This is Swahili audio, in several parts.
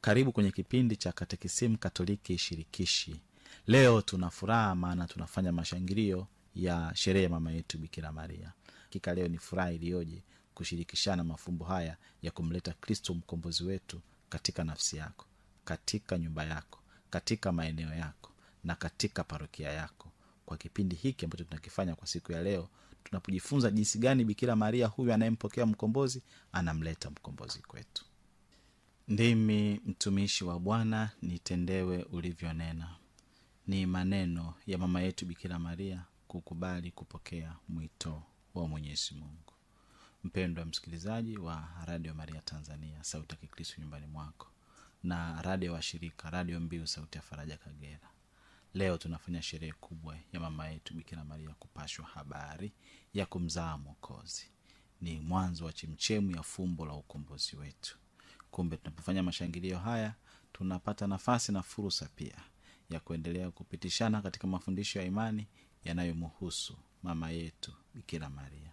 Karibu kwenye kipindi cha Katekisimu Katoliki Shirikishi. Leo tuna furaha maana tunafanya mashangilio ya sherehe ya mama yetu Bikira Maria. Hakika leo ni furaha iliyoje kushirikishana mafumbo haya ya kumleta Kristo mkombozi wetu katika nafsi yako, katika nyumba yako, katika maeneo yako na katika parokia yako. Kwa kipindi hiki ambacho tunakifanya kwa siku ya leo, tunapojifunza jinsi gani Bikira Maria huyu anayempokea mkombozi anamleta mkombozi kwetu. Ndimi mtumishi wa Bwana, nitendewe ulivyonena. Ni maneno ya mama yetu Bikira Maria kukubali kupokea mwito wa Mwenyezi Mungu. Mpendwa msikilizaji wa Radio Maria Tanzania, sauti ya Kikristo nyumbani mwako, na radio wa shirika Radio Mbiu sauti ya Faraja Kagera. Leo tunafanya sherehe kubwa ya mama yetu Bikira Maria kupashwa habari ya kumzaa Mwokozi. Ni mwanzo wa chemchemu ya fumbo la ukombozi wetu. Kumbe tunapofanya mashangilio haya, tunapata nafasi na fursa pia ya kuendelea kupitishana katika mafundisho ya imani yanayomhusu mama yetu Bikira Maria.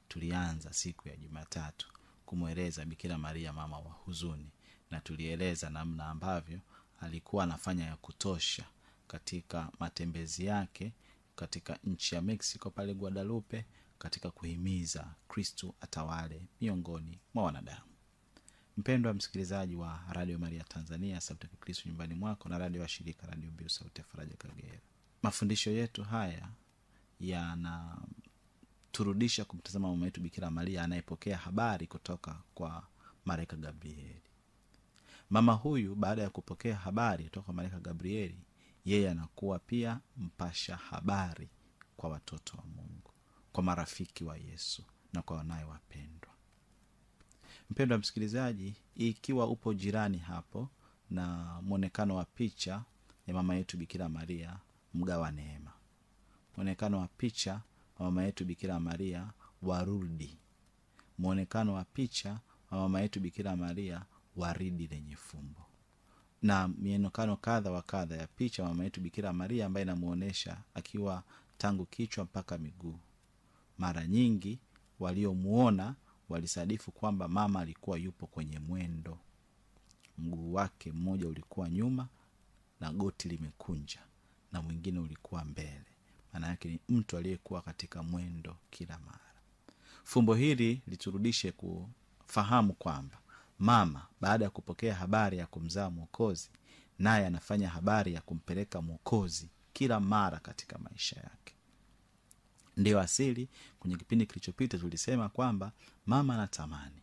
Tulianza siku ya Jumatatu kumweleza Bikira Maria mama wa huzuni, na tulieleza namna ambavyo alikuwa anafanya ya kutosha katika matembezi yake katika nchi ya Mexico pale Guadalupe, katika kuhimiza Kristo atawale miongoni mwa wanadamu. Mpendwa msikilizaji wa Radio Maria Tanzania, sauti ya Kikristo nyumbani mwako, na radio wa shirika Radio Mbiu sauti ya Faraja Kagera. Mafundisho yetu haya yanaturudisha kumtazama mama yetu Bikira Maria anayepokea habari kutoka kwa malaika Gabrieli. Mama huyu baada ya kupokea habari kutoka kwa malaika Gabrieli, yeye anakuwa pia mpasha habari kwa watoto wa Mungu, kwa marafiki wa Yesu na kwa wanae wapendwa. Mpendwa msikilizaji, ikiwa upo jirani hapo na muonekano wa picha ya mama yetu Bikira Maria mgawa neema, muonekano wa picha wa mama yetu Bikira Maria warudi, muonekano wa picha wa mama yetu Bikira Maria waridi lenye fumbo, na mienekano kadha wa kadha ya picha mama yetu Bikira Maria ambaye inamuonesha akiwa tangu kichwa mpaka miguu. Mara nyingi waliomuona walisadifu kwamba mama alikuwa yupo kwenye mwendo. Mguu wake mmoja ulikuwa nyuma na goti limekunja, na mwingine ulikuwa mbele. Maana yake ni mtu aliyekuwa katika mwendo kila mara. Fumbo hili liturudishe kufahamu kwamba mama baada ya kupokea habari ya kumzaa Mwokozi, naye anafanya habari ya kumpeleka Mwokozi kila mara katika maisha yake. Ndio asili kwenye kipindi kilichopita tulisema kwamba mama anatamani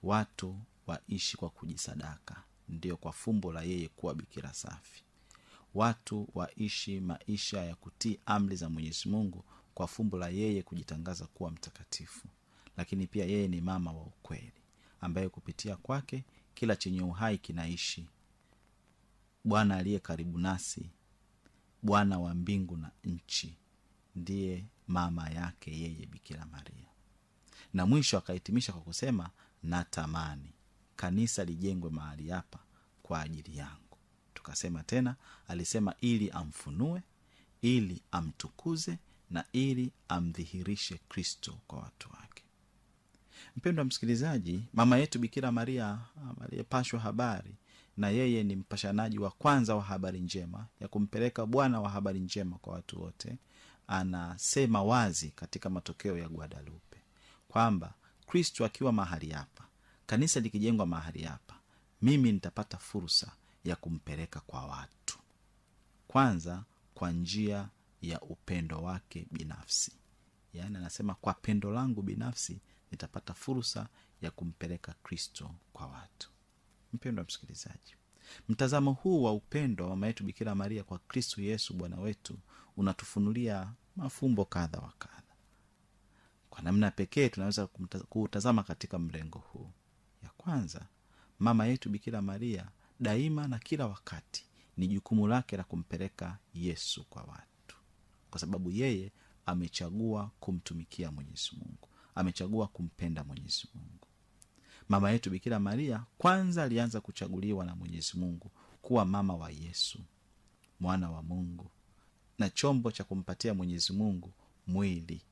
watu waishi kwa kujisadaka, ndio kwa fumbo la yeye kuwa bikira safi. Watu waishi maisha ya kutii amri za Mwenyezi Mungu kwa fumbo la yeye kujitangaza kuwa mtakatifu. Lakini pia yeye ni mama wa ukweli ambaye kupitia kwake kila chenye uhai kinaishi. Bwana aliye karibu nasi, Bwana wa mbingu na nchi, ndiye mama yake yeye Bikira Maria. Na mwisho akahitimisha kwa kusema, natamani kanisa lijengwe mahali hapa kwa ajili yangu. Tukasema tena, alisema ili amfunue, ili amtukuze na ili amdhihirishe Kristo kwa watu wake. Mpendwa msikilizaji, mama yetu Bikira Maria aliyepashwa habari, na yeye ni mpashanaji wa kwanza wa habari njema ya kumpeleka Bwana wa habari njema kwa watu wote. Anasema wazi katika matokeo ya Guadalupe kwamba Kristo akiwa mahali hapa, kanisa likijengwa mahali hapa, mimi nitapata fursa ya kumpeleka kwa watu. Kwanza kwa njia ya upendo wake binafsi. Yaani anasema kwa pendo langu binafsi nitapata fursa ya kumpeleka Kristo kwa watu. Mpendwa msikilizaji, mtazamo huu wa upendo wa mama yetu Bikira Maria kwa Kristo Yesu Bwana wetu unatufunulia mafumbo kadha wa kadha. Kwa namna pekee tunaweza kutazama katika mlengo huu. Ya kwanza, mama yetu Bikira Maria daima na kila wakati ni jukumu lake la kumpeleka Yesu kwa watu, kwa sababu yeye amechagua kumtumikia Mwenyezi Mungu, amechagua kumpenda Mwenyezi Mungu. Mama yetu Bikira Maria kwanza alianza kuchaguliwa na Mwenyezi Mungu kuwa mama wa Yesu, mwana wa Mungu, na chombo cha kumpatia Mwenyezi Mungu mwili,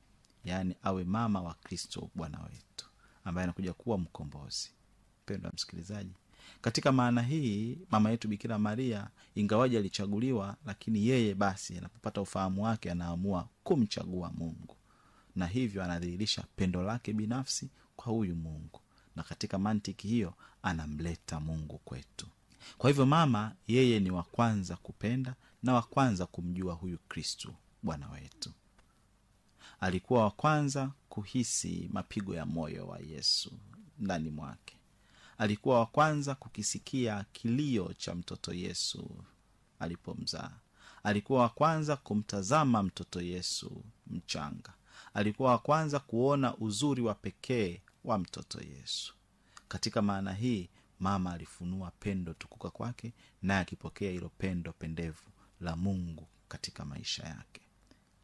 yani awe mama wa Kristo Bwana wetu ambaye anakuja kuwa mkombozi. Mpendwa msikilizaji, Katika maana hii mama yetu Bikira Maria ingawaje alichaguliwa, lakini yeye basi anapopata ufahamu wake anaamua kumchagua Mungu, na hivyo anadhihirisha pendo lake binafsi kwa huyu Mungu, na katika mantiki hiyo anamleta Mungu kwetu. Kwa hivyo mama yeye ni wa kwanza kupenda na wa kwanza kumjua huyu Kristo Bwana wetu. Alikuwa wa kwanza kuhisi mapigo ya moyo wa Yesu ndani mwake. Alikuwa wa kwanza kukisikia kilio cha mtoto Yesu alipomzaa. Alikuwa wa kwanza kumtazama mtoto Yesu mchanga. Alikuwa wa kwanza kuona uzuri wa pekee wa mtoto Yesu. Katika maana hii mama alifunua pendo tukuka kwake, naye akipokea hilo pendo pendevu la Mungu katika maisha yake.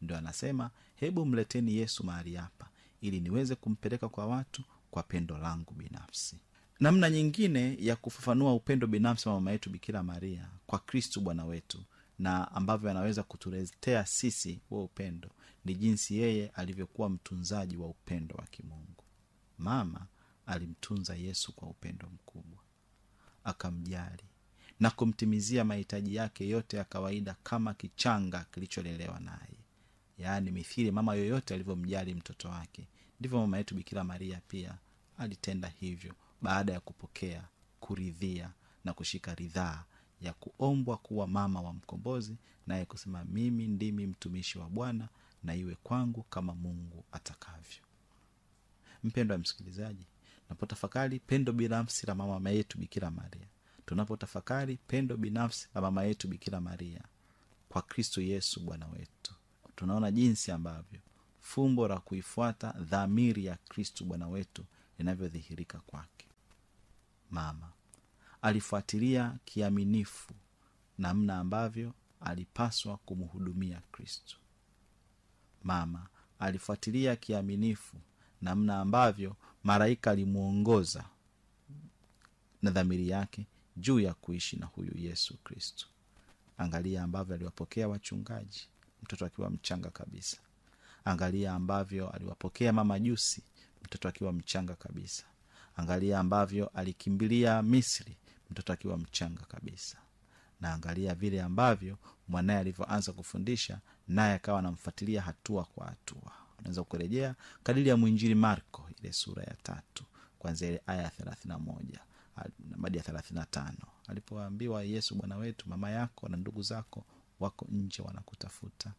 Ndio anasema, hebu mleteni Yesu mahali hapa ili niweze kumpeleka kwa watu kwa pendo langu binafsi. Namna nyingine ya kufafanua upendo binafsi wa mama yetu Bikira Maria kwa Kristo Bwana wetu, na ambavyo anaweza kutuletea sisi huo upendo, ni jinsi yeye alivyokuwa mtunzaji wa upendo wa kimungu. Mama alimtunza Yesu kwa upendo mkubwa, akamjali na kumtimizia mahitaji yake yote ya kawaida kama kichanga kilicholelewa naye. Yaani mithili mama yoyote alivyomjali mtoto wake, ndivyo mama yetu Bikira Maria pia alitenda hivyo, baada ya kupokea, kuridhia na kushika ridhaa ya kuombwa kuwa mama wa mkombozi, naye kusema, mimi ndimi mtumishi wa Bwana, na iwe kwangu kama Mungu atakavyo. Mpendwa msikilizaji, tunapotafakari pendo binafsi la mama yetu Bikira Maria, tunapotafakari pendo binafsi la mama yetu Bikira Maria kwa Kristo Yesu Bwana wetu, tunaona jinsi ambavyo fumbo la kuifuata dhamiri ya Kristo Bwana wetu linavyodhihirika kwake. Mama alifuatilia kiaminifu namna ambavyo alipaswa kumhudumia Kristo. Mama alifuatilia kiaminifu namna ambavyo malaika alimuongoza na dhamiri yake juu ya kuishi na huyu Yesu Kristo. Angalia ambavyo aliwapokea wachungaji mtoto akiwa mchanga kabisa. Angalia ambavyo aliwapokea mamajusi mtoto akiwa mchanga kabisa. Angalia ambavyo alikimbilia Misri mtoto akiwa mchanga kabisa. Na angalia vile ambavyo mwanae alivyoanza kufundisha, naye akawa anamfuatilia hatua kwa hatua. Unaweza kurejea kadiri ya mwinjili Marko ile sura ya 3 kuanzia ile aya 31 hadi 35, alipoambiwa Yesu Bwana wetu, mama yako na ndugu zako wako nje wanakutafuta.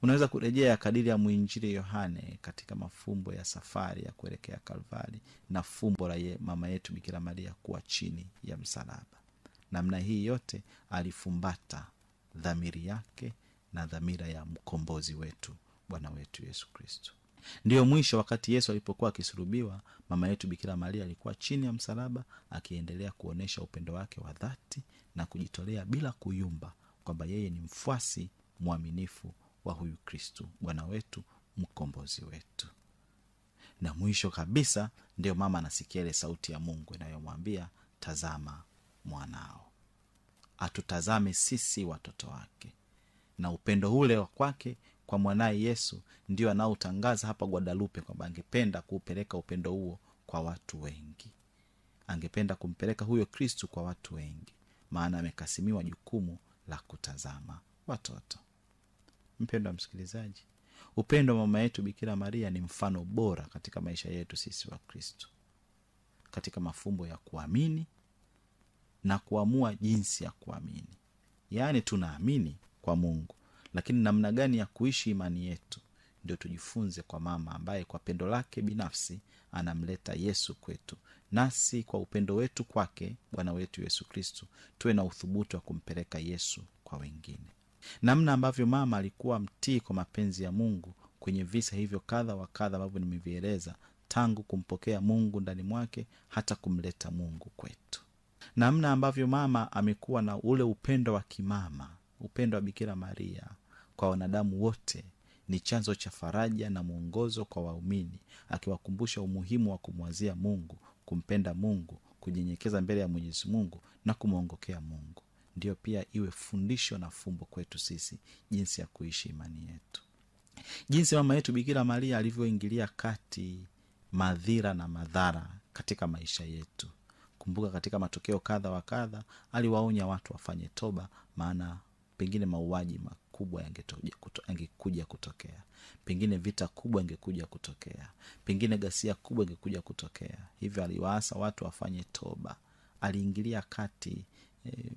Unaweza kurejea kadiri ya mwinjili Yohane katika mafumbo ya safari ya kuelekea Kalvari na fumbo la mama yetu Bikira Maria kuwa chini ya msalaba. Namna hii yote alifumbata dhamiri yake na dhamira ya mkombozi wetu Bwana wetu Yesu Kristo. Ndiyo mwisho, wakati Yesu alipokuwa akisulubiwa, mama yetu Bikira Maria alikuwa chini ya msalaba akiendelea kuonesha upendo wake wa dhati na kujitolea bila kuyumba kwamba yeye ni mfuasi mwaminifu wa huyu Kristo Bwana wetu mkombozi wetu. Na mwisho kabisa ndio mama anasikia ile sauti ya Mungu inayomwambia, tazama mwanao. Atutazame sisi watoto wake. Na upendo ule wa kwake kwa mwanae Yesu ndio anaotangaza hapa Guadalupe kwamba angependa kuupeleka upendo huo kwa watu wengi. Angependa kumpeleka huyo Kristo kwa watu wengi, maana amekasimiwa jukumu la kutazama watoto. Mpendwa msikilizaji, upendo wa mama yetu Bikira Maria ni mfano bora katika maisha yetu sisi wa Kristo, katika mafumbo ya kuamini na kuamua jinsi ya kuamini. Yaani tunaamini kwa Mungu, lakini namna gani ya kuishi imani yetu ndio tujifunze kwa mama ambaye kwa pendo lake binafsi anamleta Yesu kwetu, nasi kwa upendo wetu kwake Bwana wetu Yesu Kristo tuwe na uthubutu wa kumpeleka Yesu kwa wengine. Namna ambavyo mama alikuwa mtii kwa mapenzi ya Mungu kwenye visa hivyo kadha wa kadha ambavyo nimevieleza, tangu kumpokea Mungu ndani mwake hata kumleta Mungu kwetu. Namna ambavyo mama amekuwa na ule upendo wa kimama, upendo wa Bikira Maria kwa wanadamu wote, ni chanzo cha faraja na mwongozo kwa waumini, akiwakumbusha umuhimu wa kumwazia Mungu, kumpenda Mungu, kujinyenyekeza mbele ya Mwenyezi Mungu na kumwongokea Mungu. Ndio pia iwe fundisho na fumbo kwetu sisi jinsi ya kuishi imani yetu. Jinsi mama yetu Bikira Maria alivyoingilia kati madhira na madhara katika maisha yetu, Kumbuka katika matokeo kadha wa kadha aliwaonya watu wafanye toba, maana pengine mauaji makubwa yangekuja kutokea, pengine vita kubwa ingekuja kutokea, pengine ghasia kubwa ingekuja kutokea. Hivyo aliwaasa watu wafanye toba. Aliingilia kati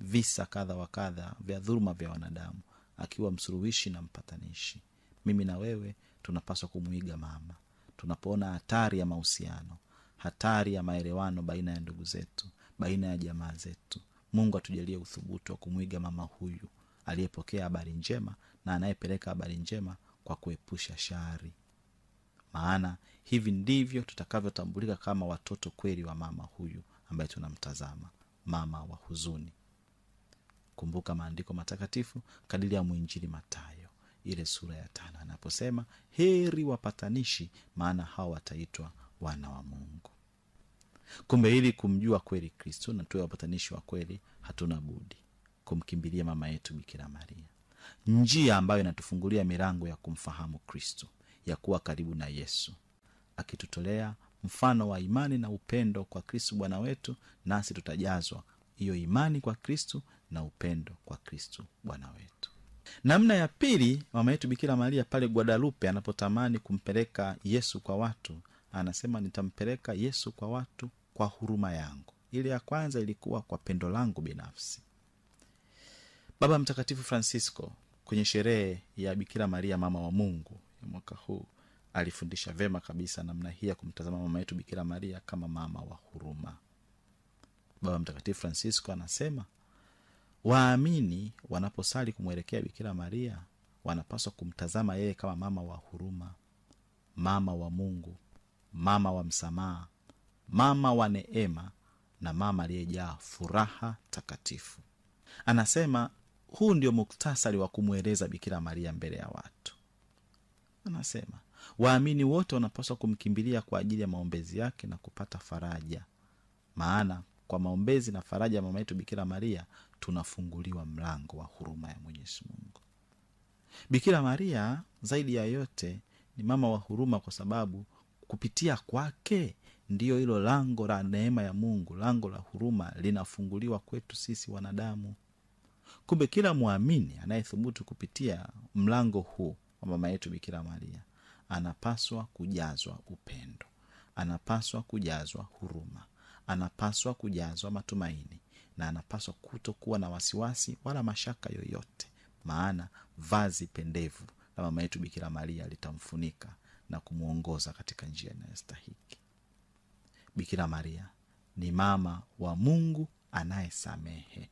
visa kadha wa kadha vya dhuluma vya wanadamu, akiwa msuluhishi na mpatanishi. Mimi na wewe tunapaswa kumuiga mama. Tunapoona hatari ya mahusiano, hatari ya maelewano baina ya ndugu zetu, baina ya jamaa zetu, Mungu atujalie uthubutu wa kumuiga mama huyu aliyepokea habari njema na anayepeleka habari njema kwa kuepusha shari. Maana hivi ndivyo tutakavyotambulika kama watoto kweli wa mama huyu ambaye tunamtazama, mama wa huzuni. Kumbuka maandiko matakatifu kadiri ya mwinjili Mathayo ile sura ya 5 anaposema, heri wapatanishi, maana hao wataitwa wana wa Mungu. Kumbe ili kumjua kweli Kristo na tuwe wapatanishi wa kweli, hatuna budi kumkimbilia mama yetu Bikira Maria, njia ambayo inatufungulia milango ya kumfahamu Kristo, ya kuwa karibu na Yesu, akitutolea mfano wa imani na upendo kwa Kristo Bwana wetu, nasi tutajazwa hiyo imani kwa Kristo na upendo kwa Kristo Bwana wetu. Namna ya pili, mama yetu Bikira Maria pale Guadalupe anapotamani kumpeleka Yesu kwa watu, anasema nitampeleka Yesu kwa watu kwa huruma yangu. Ile ya kwanza ilikuwa kwa pendo langu binafsi. Baba Mtakatifu Francisco kwenye sherehe ya Bikira Maria mama wa Mungu ya mwaka huu alifundisha vema kabisa namna hii ya kumtazama mama yetu Bikira Maria kama mama wa huruma. Baba Mtakatifu Francisco anasema waamini wanaposali kumwelekea Bikira Maria wanapaswa kumtazama yeye kama mama wa huruma, mama wa Mungu, mama wa msamaha, mama wa neema na mama aliyejaa furaha takatifu. Anasema huu ndio muktasari wa kumweleza Bikira Maria mbele ya watu. Anasema waamini wote wanapaswa kumkimbilia kwa ajili ya maombezi yake na kupata faraja, maana kwa maombezi na faraja ya mama yetu Bikira Maria tunafunguliwa mlango wa huruma ya Mwenyezi Mungu. Bikira Maria zaidi ya yote ni mama wa huruma, kwa sababu kupitia kwake ndiyo hilo lango la neema ya Mungu, lango la huruma linafunguliwa kwetu sisi wanadamu. Kumbe kila muamini anayethubutu kupitia mlango huu wa mama yetu Bikira Maria anapaswa kujazwa upendo, anapaswa kujazwa huruma, anapaswa kujazwa matumaini, na anapaswa kutokuwa na wasiwasi wala mashaka yoyote, maana vazi pendevu la mama yetu Bikira Maria litamfunika na kumuongoza katika njia inayostahiki. Bikira Maria ni mama wa Mungu anayesamehe.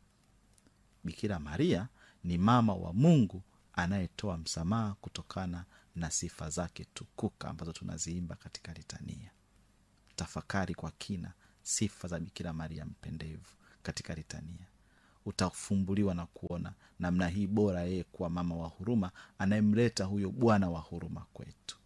Bikira Maria ni mama wa Mungu anayetoa msamaha kutokana na sifa zake tukuka ambazo tunaziimba katika litania. Tafakari kwa kina sifa za Bikira Maria mpendevu katika litania, utafumbuliwa na kuona namna hii bora yeye kuwa mama wa huruma anayemleta huyo Bwana wa huruma kwetu.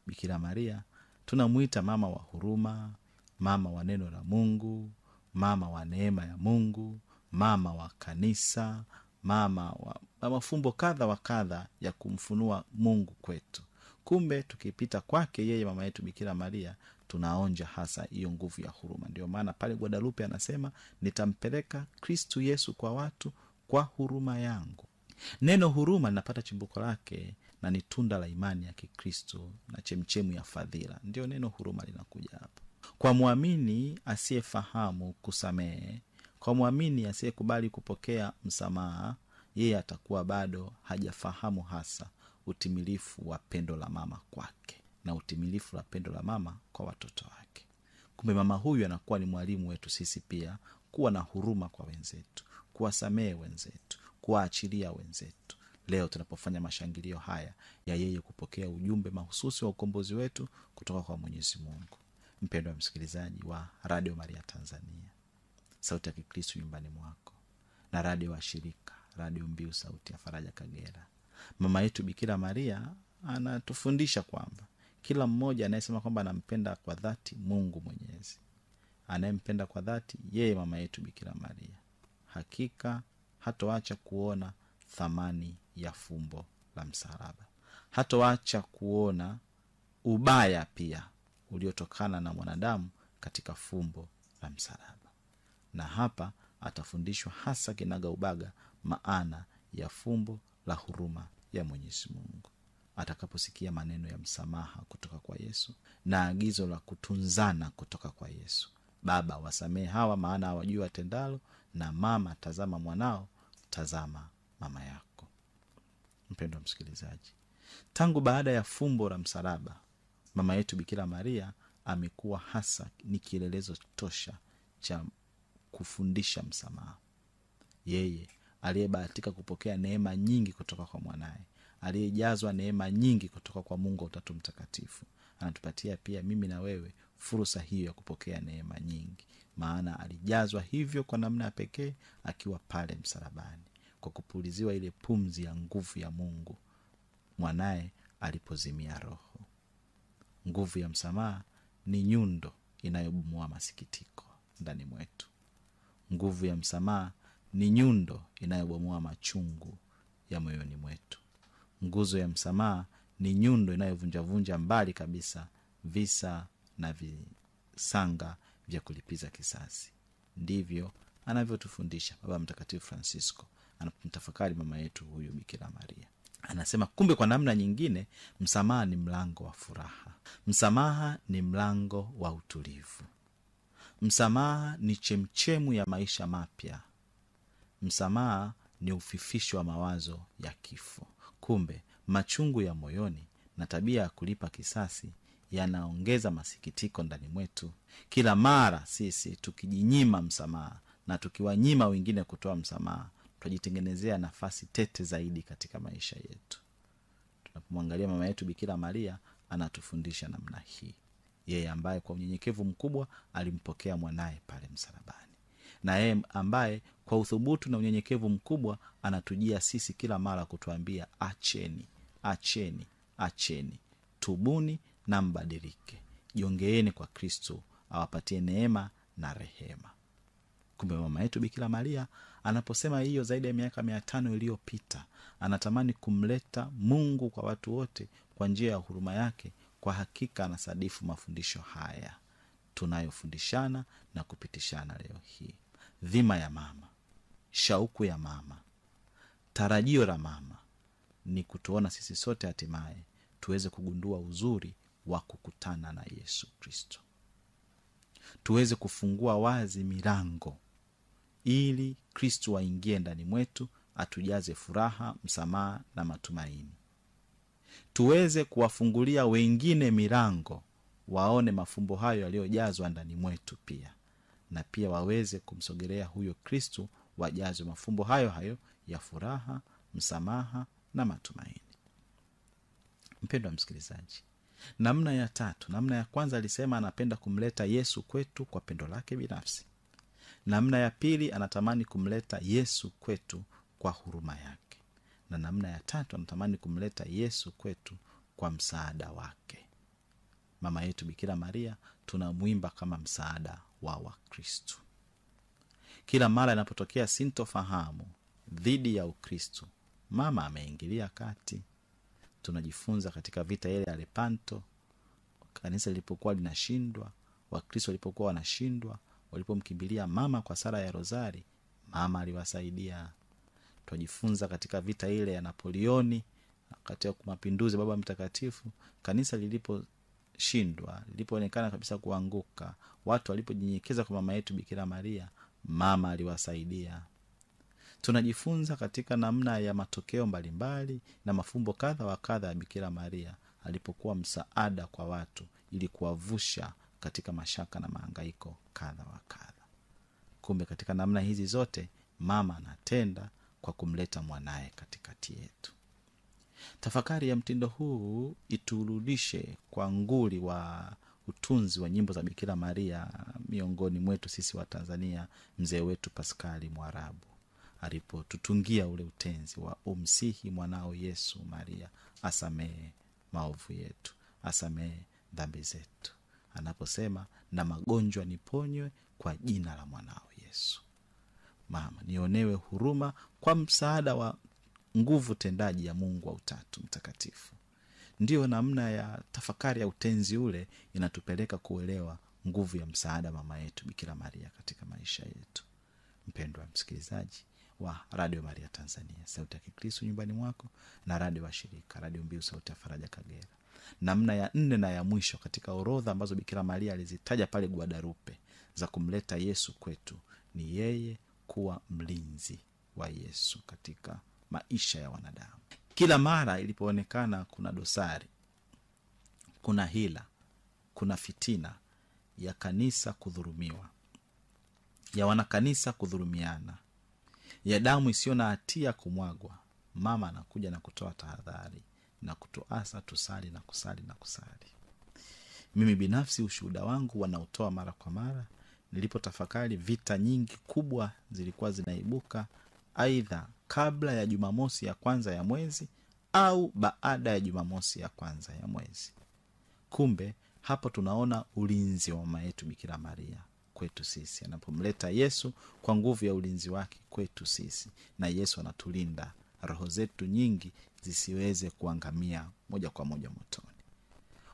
Bikira Maria tunamuita mama wa huruma, mama wa neno la Mungu, mama wa neema ya Mungu, mama wa kanisa, mama wa mafumbo kadha wa kadha ya kumfunua Mungu kwetu. Kumbe tukipita kwake yeye mama yetu Bikira Maria tunaonja hasa hiyo nguvu ya huruma. Ndio maana pale Guadalupe anasema nitampeleka Kristo Yesu kwa watu kwa huruma yangu. Neno huruma linapata chimbuko lake na ni tunda la imani ya Kikristo na chemchemu ya fadhila. Ndio neno huruma linakuja hapa. Kwa muamini asiyefahamu kusamehe, kwa muamini asiyekubali kupokea msamaha, yeye atakuwa bado hajafahamu hasa utimilifu wa pendo la mama kwake na utimilifu la pendo la mama kwa watoto wake. Kumbe mama huyu anakuwa ni mwalimu wetu sisi pia kuwa na huruma kwa wenzetu, kuwasamehe wenzetu, kuwaachilia wenzetu. Leo tunapofanya mashangilio haya ya yeye kupokea ujumbe mahususi wa ukombozi wetu kutoka kwa Mwenyezi Mungu. Mpendwa msikilizaji wa Radio Maria Tanzania, sauti ya Kikristo nyumbani mwako, na radio wa shirika Radio Mbiu sauti ya Faraja Kagera, mama yetu Bikira Maria anatufundisha kwamba kila mmoja anayesema kwamba anampenda kwa dhati Mungu Mwenyezi, anayempenda kwa dhati yeye mama yetu Bikira Maria, hakika hatoacha kuona thamani ya fumbo la msalaba, hatoacha kuona ubaya pia uliotokana na mwanadamu katika fumbo la msalaba. na hapa atafundishwa hasa kinaga ubaga maana ya fumbo la huruma ya Mwenyezi Mungu. Atakaposikia maneno ya msamaha kutoka kwa Yesu na agizo la kutunzana kutoka kwa Yesu. Baba, wasamehe hawa maana hawajui watendalo, na mama, tazama mwanao, tazama mama yako. Mpendwa msikilizaji, tangu baada ya fumbo la msalaba, mama yetu Bikira Maria amekuwa hasa ni kielelezo tosha cha kufundisha msamaha. Yeye aliyebahatika kupokea neema nyingi kutoka kwa mwanae, aliyejazwa neema nyingi kutoka kwa Mungu Utatu Mtakatifu, anatupatia pia mimi na wewe fursa hiyo ya kupokea neema nyingi, maana alijazwa hivyo kwa namna ya pekee akiwa pale msalabani, kwa kupuliziwa ile pumzi ya nguvu ya Mungu mwanae alipozimia roho. Nguvu ya msamaha ni nyundo inayobomoa masikitiko ndani mwetu. Nguvu ya msamaha ni nyundo inayobomoa machungu ya moyoni mwetu. Nguzo ya msamaha ni nyundo inayovunja mbali kabisa visa na visanga vya kulipiza kisasi. Ndivyo anavyotufundisha Baba Mtakatifu Francisco anapomtafakari mama yetu huyu Bikira Maria. Anasema kumbe kwa namna nyingine msamaha ni mlango wa furaha. Msamaha ni mlango wa utulivu. Msamaha ni chemchemu ya maisha mapya. Msamaha ni ufifisho wa mawazo ya kifo. Kumbe machungu ya moyoni na tabia ya kulipa kisasi yanaongeza masikitiko ndani mwetu. Kila mara sisi tukijinyima msamaha na tukiwanyima wengine kutoa msamaha, tunajitengenezea nafasi tete zaidi katika maisha yetu. Tunapomwangalia mama yetu Bikira Maria, anatufundisha namna hii. Yeye ambaye kwa unyenyekevu mkubwa alimpokea mwanae pale msalabani, na yeye ambaye kwa uthubutu na unyenyekevu mkubwa anatujia sisi kila mara kutuambia acheni, acheni, acheni, tubuni na mbadilike, jongeeni kwa Kristo awapatie neema na rehema. Kumbe mama yetu Bikira Maria anaposema hiyo zaidi ya miaka 500 iliyopita, anatamani kumleta Mungu kwa watu wote kwa njia ya huruma yake. Kwa hakika anasadifu mafundisho haya tunayofundishana na kupitishana leo hii. Dhima ya mama, shauku ya mama, tarajio la mama ni kutuona sisi sote hatimaye tuweze kugundua uzuri wa kukutana na Yesu Kristo. Tuweze kufungua wazi milango ili Kristo aingie ndani mwetu, atujaze furaha, msamaha na matumaini. Tuweze kuwafungulia wengine milango waone mafumbo hayo yaliyojazwa ndani mwetu pia, na pia waweze kumsogelea huyo Kristo, wajazwe mafumbo hayo hayo ya furaha, msamaha na matumaini. Mpendwa msikilizaji, namna ya tatu, namna ya kwanza alisema anapenda kumleta Yesu kwetu kwa pendo lake binafsi. Namna ya pili anatamani kumleta Yesu kwetu kwa huruma yake. Na namna ya tatu anatamani kumleta Yesu kwetu kwa msaada wake. Mama yetu Bikira Maria tunamuimba kama msaada wa Wakristo. Kila mara inapotokea sintofahamu dhidi ya Ukristo, mama ameingilia kati. Tunajifunza katika vita ile ya Lepanto, kanisa lilipokuwa linashindwa, Wakristo walipokuwa wanashindwa, walipomkimbilia mama kwa sala ya Rozari, mama aliwasaidia. Tunajifunza katika vita ile ya Napoleoni, katika mapinduzi Baba Mtakatifu, kanisa liliposhindwa, lilipoonekana kabisa kuanguka, watu walipojinyenyekeza kwa mama yetu Bikira Maria, mama aliwasaidia. Tunajifunza katika namna ya matokeo mbalimbali na mafumbo kadha wa kadha ya Bikira Maria alipokuwa msaada kwa watu ili kuwavusha katika mashaka na mahangaiko kadha wa kadha. Kumbe katika namna hizi zote mama anatenda kwa kumleta mwanae katikati yetu. Tafakari ya mtindo huu iturudishe kwa nguli wa utunzi wa nyimbo za Bikira Maria miongoni mwetu sisi wa Tanzania, mzee wetu Paskali Mwarabu alipotutungia ule utenzi wa umsihi mwanao Yesu Maria asamehe maovu yetu, asamehe dhambi zetu, anaposema na magonjwa niponywe kwa jina la mwanao Yesu. Mama, nionewe huruma kwa msaada wa nguvu tendaji ya Mungu wa Utatu Mtakatifu. Ndiyo namna ya tafakari ya utenzi ule inatupeleka kuelewa nguvu ya msaada mama yetu Bikira Maria katika maisha yetu. Mpendwa msikilizaji wa Radio Maria Tanzania, sauti ya Kikristo nyumbani mwako, na radio wa shirika Radio Mbiu sauti ya Faraja Kagera. Namna ya 4 na ya mwisho katika orodha ambazo Bikira Maria alizitaja pale Guadalupe za kumleta Yesu kwetu ni yeye kuwa mlinzi wa Yesu katika maisha ya wanadamu. Kila mara ilipoonekana kuna dosari, kuna hila, kuna fitina ya kanisa kudhulumiwa, ya wanakanisa kudhulumiana, ya damu isiyo na hatia kumwagwa, mama anakuja na kutoa tahadhari na kutuasa tusali na kusali na kusali. Mimi binafsi ushuhuda wangu wanaotoa mara kwa mara, nilipotafakari vita nyingi kubwa zilikuwa zinaibuka aidha kabla ya Jumamosi ya kwanza ya mwezi au baada ya Jumamosi ya kwanza ya mwezi. Kumbe hapo tunaona ulinzi wa mama yetu Bikira Maria kwetu sisi, anapomleta Yesu kwa nguvu ya ulinzi wake kwetu sisi, na Yesu anatulinda roho zetu nyingi zisiweze kuangamia moja kwa moja motoni.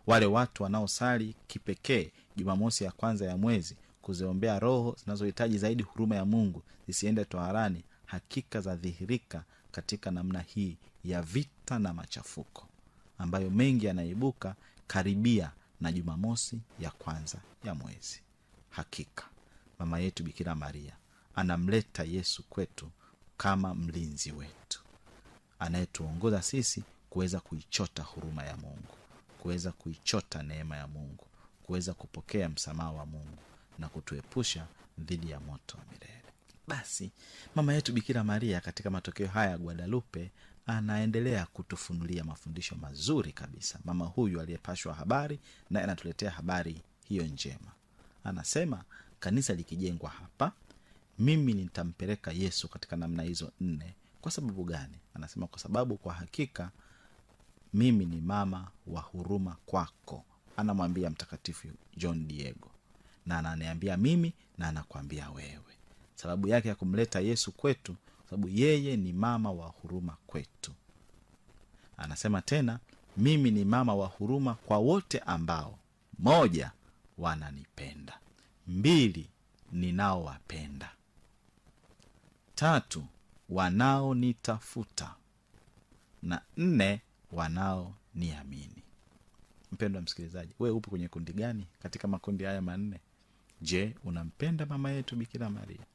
Wale watu wanaosali kipekee Jumamosi ya kwanza ya mwezi kuziombea roho zinazohitaji zaidi huruma ya Mungu zisiende toharani, hakika za dhihirika katika namna hii ya vita na machafuko ambayo mengi yanaibuka karibia na Jumamosi ya kwanza ya mwezi. Hakika mama yetu Bikira Maria anamleta Yesu kwetu kama mlinzi wetu, anayetuongoza sisi kuweza kuichota huruma ya Mungu, kuweza kuichota neema ya Mungu, kuweza kupokea msamaha wa Mungu na kutuepusha dhidi ya moto wa milele. Basi mama yetu Bikira Maria katika matokeo haya ya Guadalupe anaendelea kutufunulia mafundisho mazuri kabisa. Mama huyu aliyepashwa habari na anatuletea habari hiyo njema. Anasema kanisa likijengwa hapa, mimi nitampeleka Yesu katika namna hizo 4. Kwa sababu gani? Anasema kwa sababu kwa hakika mimi ni mama wa huruma kwako. Anamwambia Mtakatifu John Diego, na ananiambia mimi na anakuambia wewe. Sababu yake ya kumleta Yesu kwetu, sababu yeye ni mama wa huruma kwetu. Anasema tena, mimi ni mama wa huruma kwa wote ambao 1 wananipenda, 2 ninaowapenda, 3 wanaonitafuta, na 4 wanaoniamini. Mpendwa msikilizaji, wewe upo kwenye kundi gani katika makundi haya 4? Je, unampenda mama yetu Bikira Maria?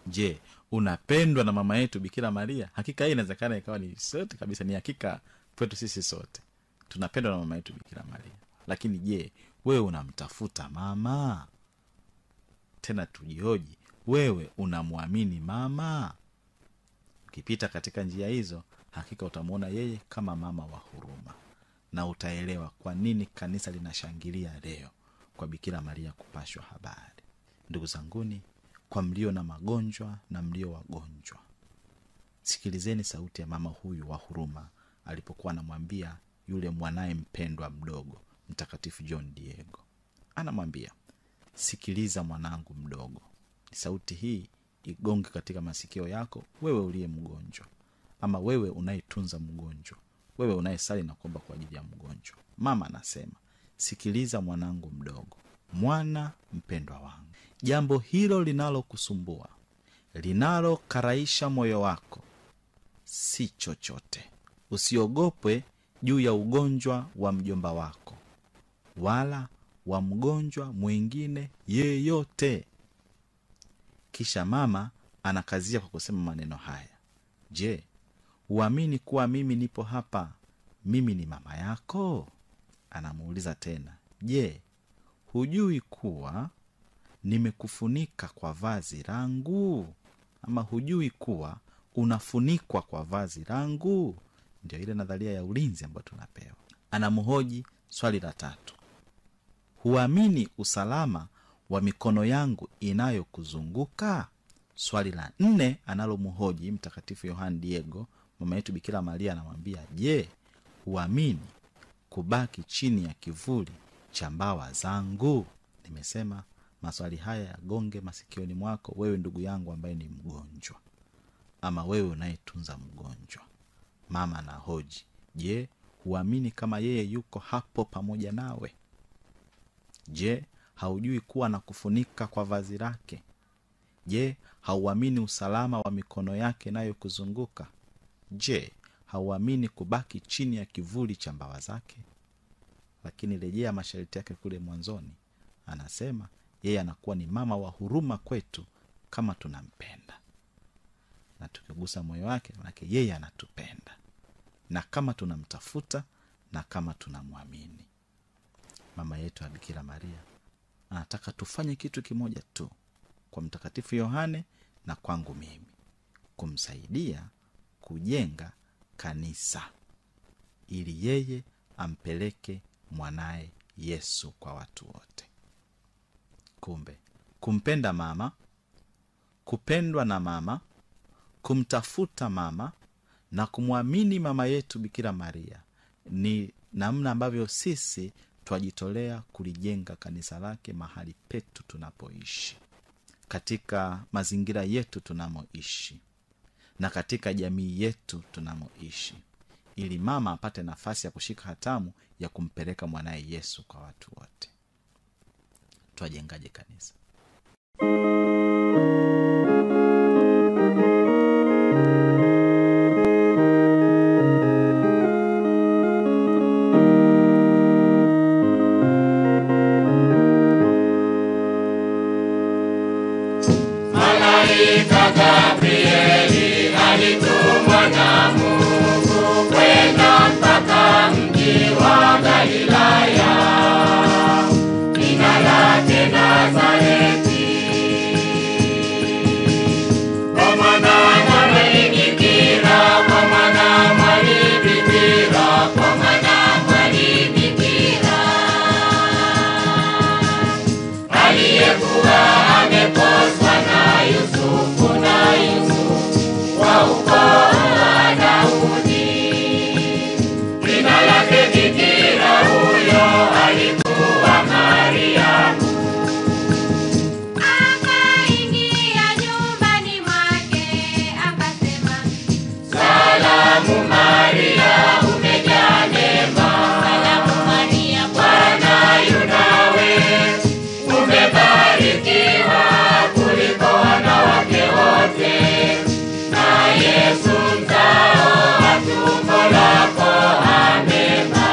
Je, unapendwa na mama yetu Bikira Maria? Hakika hii inawezekana ikawa ni sote kabisa, ni hakika kwetu sisi sote tunapendwa na mama yetu Bikira Maria. Lakini je, wewe unamtafuta mama? Tena tujihoji, wewe unamwamini mama? Ukipita katika njia hizo, hakika utamuona yeye kama mama wa huruma, na utaelewa kwa nini kanisa linashangilia leo kwa Bikira Maria kupashwa habari. Ndugu zanguni, kwa mlio na magonjwa na mlio wagonjwa, sikilizeni sauti ya mama huyu wa huruma alipokuwa anamwambia yule mwanae mpendwa mdogo Mtakatifu John Diego. Anamwambia, sikiliza mwanangu mdogo. Sauti hii igonge katika masikio yako, wewe uliye mgonjwa, ama wewe unayetunza mgonjwa, wewe unayesali na kuomba kwa ajili ya mgonjwa. Mama anasema, sikiliza mwanangu mdogo, mwana mpendwa wangu. Jambo hilo linalokusumbua, linalokaraisha moyo wako, si chochote. Usiogope juu ya ugonjwa wa mjomba wako, wala wa mgonjwa mwingine yeyote. Kisha mama anakazia kwa kusema maneno haya, je, uamini kuwa mimi nipo hapa, mimi ni mama yako? Anamuuliza tena, je, hujui kuwa nimekufunika kwa vazi langu? Ama hujui kuwa unafunikwa kwa vazi langu? Ndio ile nadharia ya ulinzi ambayo tunapewa. Anamhoji swali la 3, huamini usalama wa mikono yangu inayokuzunguka? Swali la 4 analomhoji Mtakatifu Yohani Diego, mama yetu Bikira Maria, anamwambia, je, huamini kubaki chini ya kivuli cha mbawa zangu? Nimesema maswali haya yagonge masikioni mwako, wewe ndugu yangu ambaye ni mgonjwa, ama wewe unayetunza mgonjwa. Mama na hoji, je, huamini kama yeye yuko hapo pamoja nawe? Je, haujui kuwa na kufunika kwa vazi lake? Je, hauamini usalama wa mikono yake nayo kuzunguka? Je, hauamini kubaki chini ya kivuli cha mbawa zake? Lakini rejea masharti yake kule mwanzoni. Anasema yeye anakuwa ni mama wa huruma kwetu kama tunampenda. Na tukigusa moyo wake, maana yeye anatupenda. Na kama tunamtafuta na kama tunamwamini. Mama yetu Bikira Maria anataka tufanye kitu kimoja tu kwa Mtakatifu Yohane na kwangu mimi, kumsaidia kujenga kanisa ili yeye ampeleke mwanae Yesu kwa watu wote. Kumbe kumpenda mama, kupendwa na mama, kumtafuta mama na kumwamini mama yetu Bikira Maria ni namna ambavyo sisi twajitolea kulijenga kanisa lake mahali petu tunapoishi, katika mazingira yetu tunamoishi, na katika jamii yetu tunamoishi, ili mama apate nafasi ya kushika hatamu ya kumpeleka mwanae Yesu kwa watu wote. Twajengaje kanisa? Malaika Gabrieli alitumwa na Mungu kwenda mpaka mji wa Galilaya, jina lake Nazareti, kwa mwanadamu alibikira, kwa mwanadamu alibikira, kwa mwanadamu alibikira, aliyekuwa ameposwa na Yusufu wa ukoo wa Daudi. Jina lake Bikira huyo alikuwa Mariamu. Akaingia nyumbani mwake akasema, salamu Maria, umejaa neema, salamu Maria, Bwana yu nawe, umebarikiwa kuliko wanawake wote, na Yesu mzao wa tumbo lako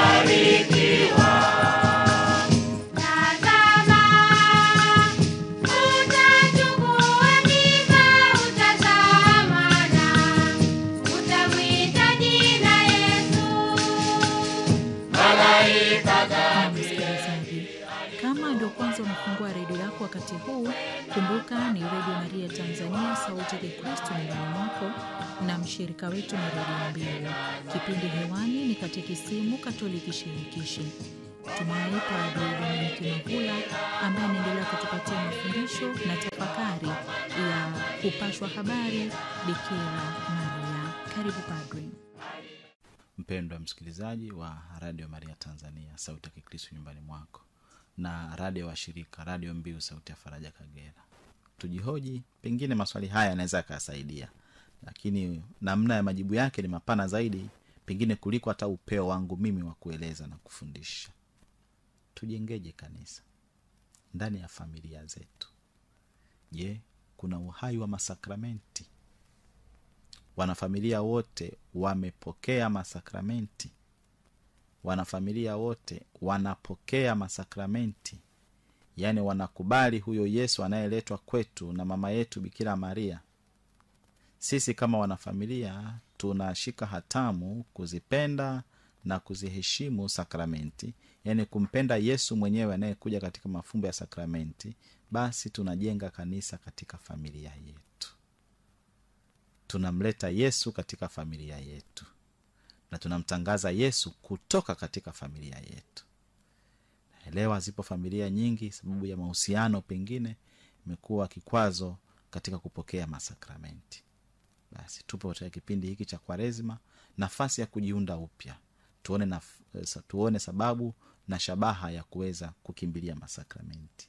amebarikiwa. Tazama, utachukua mimba, utazaa mwana, utamwita jina Yesu. Malaika Msikilizaji, kama ndio kwanza unafungua redio yako wakati huu, kumbuka ni Radio Maria Tanzania, sauti ya Kristo nyumbani mwako, na mshirika wetu ni Radio Mbiu. Kipindi hewani ni Katekisimu Katoliki Shirikishi. Tunaye Padre Dominiki Mavula ambaye anaendelea kutupatia mafundisho na tafakari ya kupashwa habari Bikira Maria. Karibu Padre. Mpendwa msikilizaji wa Radio Maria Tanzania, sauti ya Kristo nyumbani mwako, na radio wa shirika Radio Mbiu, sauti ya Faraja Kagera. Tujihoji, pengine maswali haya yanaweza kusaidia, lakini namna ya majibu yake ni mapana zaidi pengine kuliko hata upeo wangu mimi wa kueleza na kufundisha. Tujengeje kanisa ndani ya familia zetu? Je, kuna uhai wa masakramenti? Wanafamilia wote wamepokea masakramenti? Wanafamilia wote wanapokea masakramenti? Yaani wanakubali huyo Yesu anayeletwa kwetu na mama yetu Bikira Maria? Sisi kama wanafamilia tunashika hatamu kuzipenda na kuziheshimu sakramenti, yaani kumpenda Yesu mwenyewe anayekuja katika mafumbo ya sakramenti. Basi tunajenga kanisa katika familia yetu, tunamleta Yesu katika familia yetu, na tunamtangaza Yesu kutoka katika familia yetu. Naelewa zipo familia nyingi, sababu ya mahusiano pengine imekuwa kikwazo katika kupokea masakramenti. Basi tupo katika kipindi hiki cha Kwaresima, nafasi ya kujiunda upya, tuone sababu na shabaha ya kuweza kukimbilia masakramenti.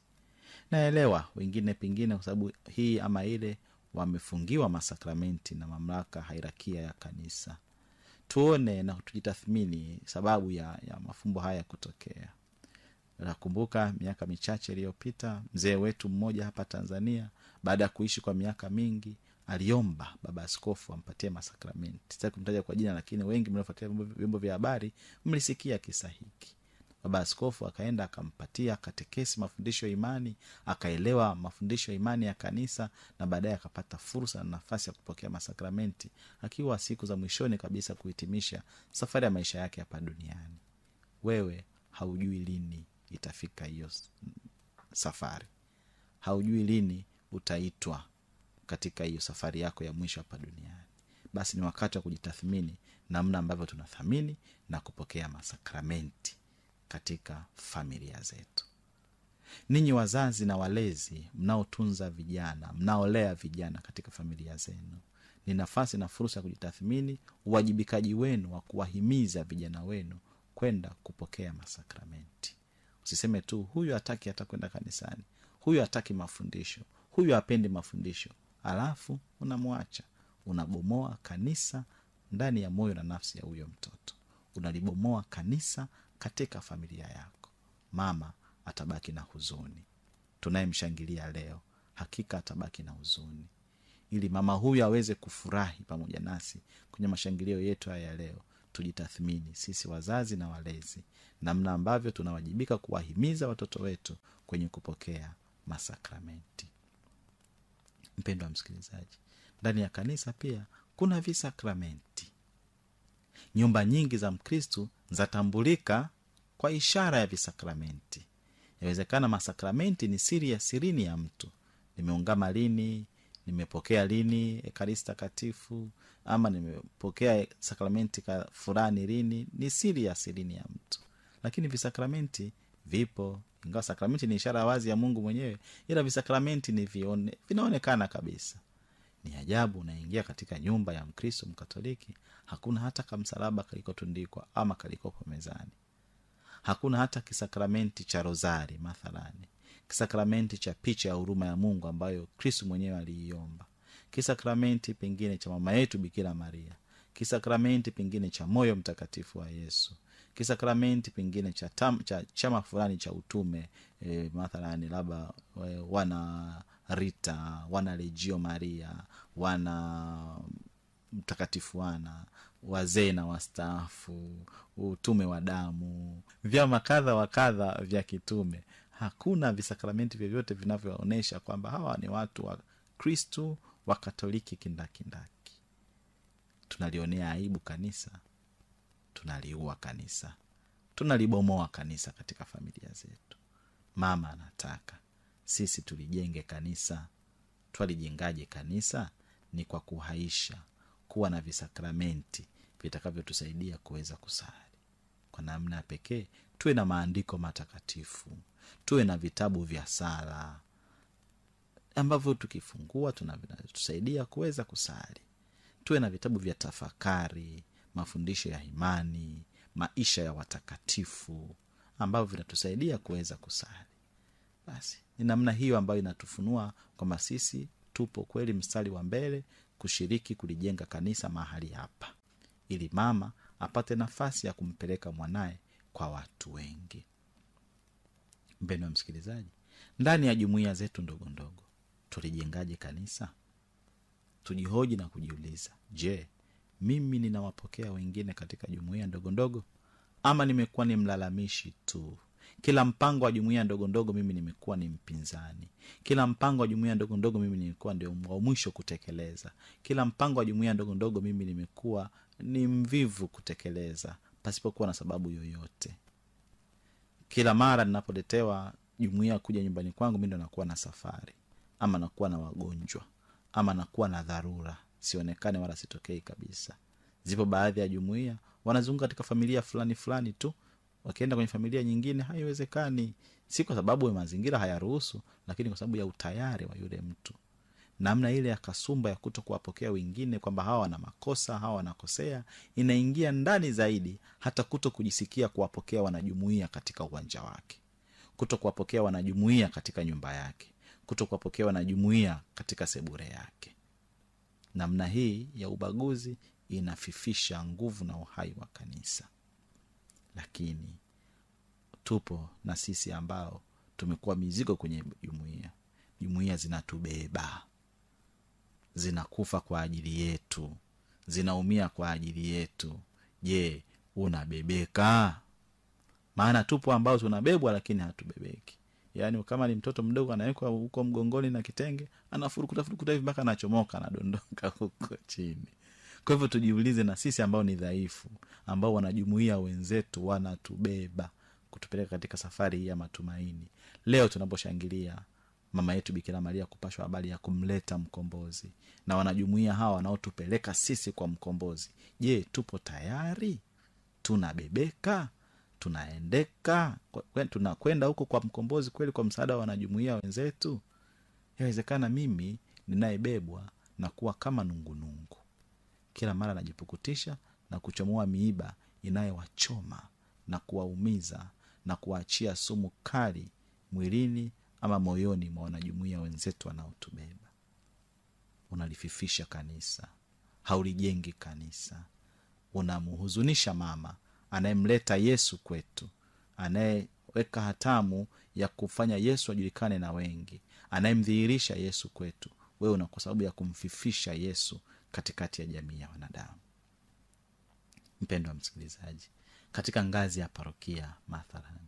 Naelewa wengine pengine kwa sababu hii ama ile wamefungiwa masakramenti na mamlaka hairakia ya kanisa. Tuone na tujitathmini sababu ya mafumbo haya kutokea. Nakumbuka miaka michache iliyopita mzee wetu mmoja hapa Tanzania, baada ya kuishi kwa miaka mingi, aliomba baba askofu ampatie masakramenti. Sitaki kumtaja kwa jina, lakini wengi mnaofuatia vyombo vya habari mlisikia kisa hiki. Baba askofu akaenda akampatia katekesi, mafundisho ya imani, akaelewa mafundisho ya imani ya kanisa, na baadaye akapata fursa na nafasi ya kupokea masakramenti akiwa siku za mwishoni kabisa kuhitimisha safari ya maisha yake hapa duniani. Wewe haujui lini itafika hiyo safari. Haujui lini utaitwa katika hiyo safari yako ya mwisho hapa duniani. Basi ni wakati wa kujitathmini namna ambavyo tunathamini na kupokea masakramenti katika familia zetu. Ninyi wazazi na walezi mnaotunza vijana, mnaolea vijana katika familia zenu, ni nafasi na fursa ya kujitathmini uwajibikaji wenu wa kuwahimiza vijana wenu kwenda kupokea masakramenti. Usiseme tu huyu hataki hata kwenda kanisani, huyu hataki mafundisho, huyu hapendi mafundisho, alafu unamwacha. Unabomoa kanisa ndani ya moyo na nafsi ya huyo mtoto. Unalibomoa kanisa katika familia yako. Mama atabaki na huzuni. Tunayemshangilia leo hakika atabaki na huzuni. Ili mama huyu aweze kufurahi pamoja nasi kwenye mashangilio yetu haya leo, tujitathmini sisi wazazi na walezi namna ambavyo tunawajibika kuwahimiza watoto wetu kwenye kupokea masakramenti. Mpendwa msikilizaji, ndani ya kanisa pia kuna visakramenti. Nyumba nyingi za Mkristo zatambulika kwa ishara ya visakramenti. Inawezekana masakramenti ni siri ya sirini ya mtu. Nimeungama lini, nimepokea lini ekaristi takatifu, ama nimepokea sakramenti fulani lini, ni siri ya sirini ya mtu. Lakini visakramenti vipo. Ingawa sakramenti ni ishara wazi ya Mungu mwenyewe, ila visakramenti ni vinaonekana kabisa. Ni ajabu, unaingia katika nyumba ya Mkristo Mkatoliki, hakuna hata kamsalaba kalikotundikwa ama kalikopo mezani. Hakuna hata kisakramenti cha rozari mathalani, kisakramenti cha picha ya huruma ya Mungu ambayo Kristo mwenyewe aliiomba, kisakramenti pengine cha mama yetu Bikira Maria, kisakramenti pengine cha moyo mtakatifu wa Yesu, kisakramenti pengine cha chama fulani cha utume, mathalani labda wana Rita, wana Legio Maria, wana mtakatifu wana, wazee na wastaafu, utume wa damu, vyama kadha wa kadha vya kitume. Hakuna visakramenti vyovyote vinavyoonesha kwamba hawa ni watu wa Kristo wa Katoliki kindakindaki. Tunalionea aibu kanisa, tunaliua kanisa, tunalibomoa kanisa katika familia zetu. Mama anataka sisi tulijenge kanisa. Twalijengaje kanisa? Ni kwa kuhaisha, kuwa na visakramenti vitakavyotusaidia kuweza kusali kwa namna pekee. Tuwe na maandiko matakatifu, tuwe na vitabu vya sala ambavyo tukifungua tunatusaidia kuweza kusali. Tuwe na vitabu vya tafakari, mafundisho ya imani, maisha ya watakatifu ambavyo vinatusaidia kuweza kusali. Basi ni namna hiyo ambayo inatufunua kwamba sisi tupo kweli mstari wa mbele kushiriki kulijenga kanisa mahali hapa, ili mama apate nafasi ya kumpeleka mwanae kwa watu wengi. Mpendwa msikilizaji, ndani ya jumuiya zetu ndogo ndogo tulijengaje kanisa? Tujihoji na kujiuliza, je, mimi ninawapokea wengine katika jumuiya ndogo ndogo, ama nimekuwa ni mlalamishi tu? Kila mpango wa jumuiya ndogo ndogo mimi nimekuwa ni mpinzani. Kila mpango wa jumuiya ndogo ndogo mimi nimekuwa ndio wa mwisho kutekeleza. Kila mpango wa jumuiya ndogo ndogo mimi nimekuwa ni mvivu kutekeleza pasipokuwa na sababu yoyote. Kila mara ninapoletewa jumuiya kuja nyumbani kwangu, mimi ndo nakuwa na safari, ama nakuwa na wagonjwa, ama nakuwa na dharura, sionekane wala sitokei kabisa. Zipo baadhi ya jumuiya wanazunguka katika familia fulani fulani tu, wakienda kwenye familia nyingine haiwezekani. Si kwa sababu ya mazingira hayaruhusu, lakini kwa sababu ya utayari wa yule mtu. Namna ile ya kasumba ya kutokuwapokea wengine kwamba hawa wana makosa, hawa wanakosea, inaingia ndani zaidi hata kutokujisikia kuwapokea wanajumuiya katika uwanja wake, kutokuwapokea wanajumuiya katika nyumba yake, kutokuwapokea wanajumuiya katika sebure yake. Namna hii ya ubaguzi inafifisha nguvu na uhai wa kanisa. Lakini tupo na sisi ambao tumekuwa mizigo kwenye jumuiya. Jumuiya zinatubeba, zinakufa kwa ajili yetu, zinaumia kwa ajili yetu. Je, unabebeka? Maana tupo ambao tunabebwa lakini hatubebeki. Yaani kama ni mtoto mdogo anawekwa huko mgongoni na kitenge, anafurukuta hivi mpaka anachomoka, anadondoka huko chini. Kwa hivyo tujiulize, na sisi ambao ni dhaifu, ambao wanajumuiya wenzetu wanatubeba kutupeleka katika safari ya matumaini. Leo tunaposhangilia mama yetu Bikira Maria kupashwa habari ya kumleta mkombozi, na wanajumuiya hawa wanaotupeleka sisi kwa mkombozi, je, tupo tayari? Tunabebeka? Tunaendeka? Tunakwenda huko kwa mkombozi kweli kwa msaada wa wanajumuiya wenzetu? Yawezekana mimi ninayebebwa na kuwa kama nungunungu, kila mara najipukutisha na kuchomoa miiba inayowachoma na kuwaumiza na kuachia sumu kali mwilini ama moyoni mwa wanajumuiya wenzetu wanaotubeba. Unalififisha kanisa, haulijengi kanisa. Unamhuzunisha mama anayemleta Yesu kwetu, anayeweka hatamu ya kufanya Yesu ajulikane na wengi, anayemdhihirisha Yesu kwetu. Wewe una kwa sababu ya kumfifisha Yesu katikati ya jamii ya wanadamu. Mpendwa msikilizaji, katika ngazi ya parokia mathalan,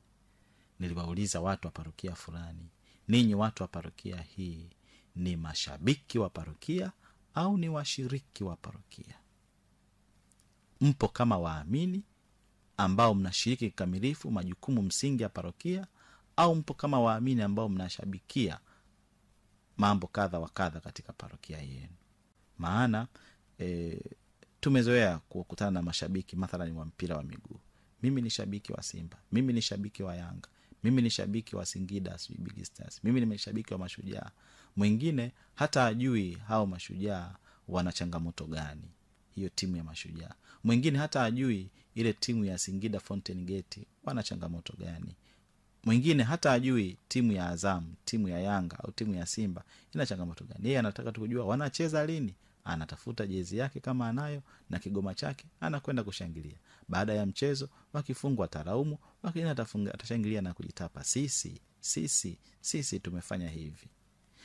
niliwauliza watu wa parokia fulani, ninyi watu wa parokia hii ni mashabiki wa parokia au ni washiriki wa parokia? Mpo kama waamini ambao mnashiriki kikamilifu majukumu msingi ya parokia, au mpo kama waamini ambao mnashabikia mambo kadha wa kadha katika parokia yenu? Maana tumezoea kukutana na mashabiki mathalan wa mpira wa miguu. Mimi ni shabiki wa Simba, mimi ni shabiki wa Yanga, mimi ni shabiki wa Singida Big Stars, mimi ni shabiki wa Mashujaa. Mwingine hata ajui hao Mashujaa wana changamoto gani, hiyo timu ya Mashujaa. Mwingine hata ajui ile timu ya Singida Fountain Gate wana changamoto gani. Mwingine hata ajui timu ya Azam, timu ya Yanga au timu ya Simba ina changamoto gani. Yeye anataka tu kujua wanacheza lini, anatafuta jezi yake kama anayo na kigoma chake, anakwenda kushangilia. Baada ya mchezo wakifungwa taraumu, wakina atashangilia na kujitapa, sisi tumefanya hivi.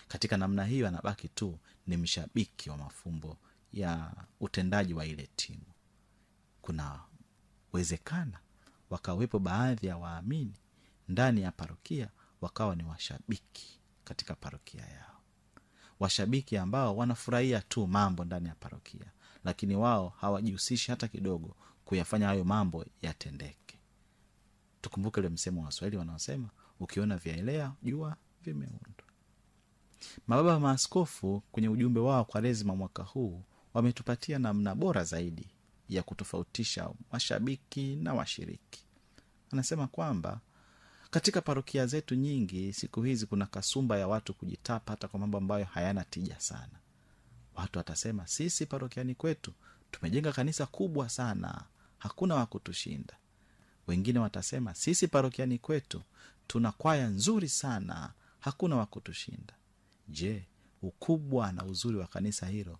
Katika namna hiyo anabaki tu ni mshabiki wa mafumbo ya utendaji wa ile timu. Kuna uwezekana wakawepo baadhi ya waamini ndani ya parokia wakawa ni washabiki katika parokia yao, washabiki ambao wanafurahia tu mambo ndani ya parokia, lakini wao hawajihusishi hata kidogo kuyafanya hayo mambo yatendeke. Tukumbuke ile msemo wa Waswahili wanaosema, ukiona vyaelea jua vimeundwa. Mababa wa maaskofu kwenye ujumbe wao kwa Kwaresima mwaka huu wametupatia namna bora zaidi ya kutofautisha mashabiki na washiriki. Anasema kwamba katika parokia zetu nyingi siku hizi kuna kasumba ya watu kujitapa hata kwa mambo ambayo hayana tija sana. Watu watasema, sisi parokiani kwetu tumejenga kanisa kubwa sana, hakuna wa kutushinda. Wengine watasema, sisi parokiani kwetu tuna kwaya nzuri sana, hakuna wa kutushinda. Je, ukubwa na uzuri wa kanisa hilo